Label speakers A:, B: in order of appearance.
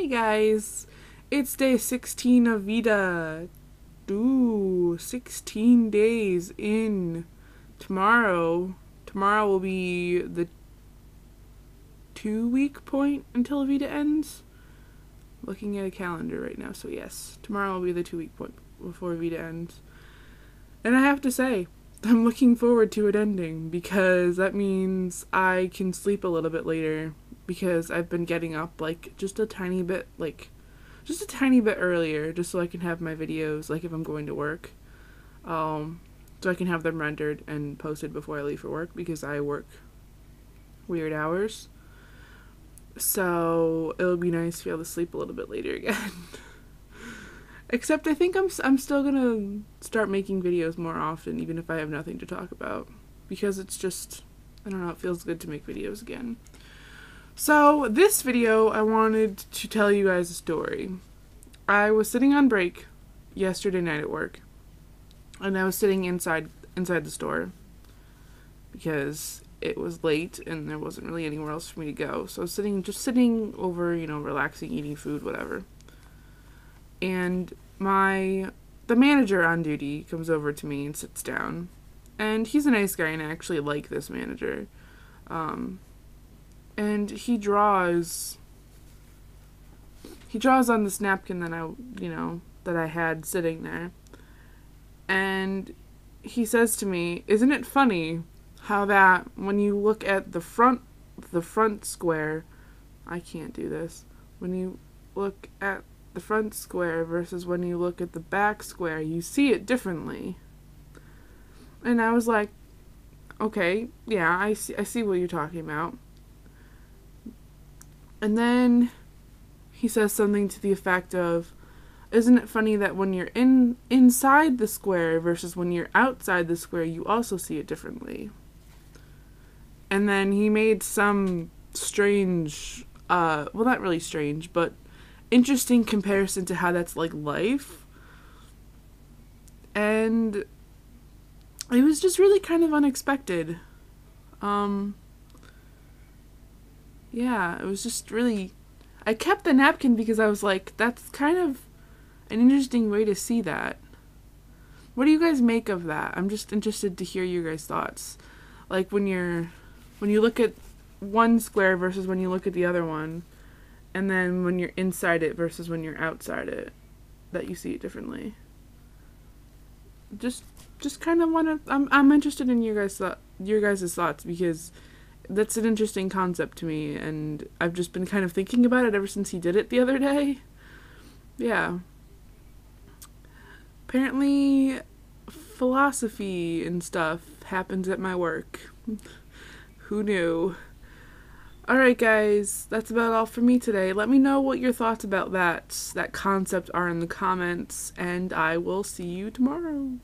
A: guys, it's day 16 of VEDA. Ooh, 16 days in. Tomorrow will be the 2-week point until VEDA ends. Looking at a calendar right now, so yes, tomorrow will be the 2-week point before VEDA ends. And I have to say, I'm looking forward to it ending because that means I can sleep a little bit later because I've been getting up just a tiny bit earlier just so I can have my videos if I'm going to work. So I can have them rendered and posted before I leave for work because I work weird hours. So it'll be nice to be able to sleep a little bit later again. Except I think I'm still gonna start making videos more often, even if I have nothing to talk about, because it's just, I don't know, it feels good to make videos again. So this video, I wanted to tell you guys a story. I was sitting on break yesterday night at work, and I was sitting inside the store because it was late and there wasn't really anywhere else for me to go. So I was just sitting over, relaxing, eating food, whatever. And the manager on duty comes over to me and sits down. And he's a nice guy, and I actually like this manager. And he draws on this napkin that I had sitting there. And he says to me, "Isn't it funny how that when you look at the front square," I can't do this, when you look at the front square versus when you look at the back square, you see it differently." And I was like, okay, yeah, I see what you're talking about. And then he says something to the effect of, "Isn't it funny that when you're inside the square versus when you're outside the square, you also see it differently?" And then he made some strange, well, not really strange, but interesting comparison to how that's like life. And it was just really kind of unexpected. Yeah, it was just really, I kept the napkin because I was like, that's kind of an interesting way to see that. What do you guys make of that? I'm just interested to hear your guys' thoughts. Like when you look at one square versus when you look at the other one, and then when you're inside it versus when you're outside it, that you see it differently. Just kind of want to, I'm interested in your guys' thoughts because that's an interesting concept to me, and I've just been kind of thinking about it ever since he did it the other day. Yeah. Apparently, philosophy and stuff happens at my work. Who knew? Alright guys, that's about all for me today. Let me know what your thoughts about that concept are in the comments, and I will see you tomorrow.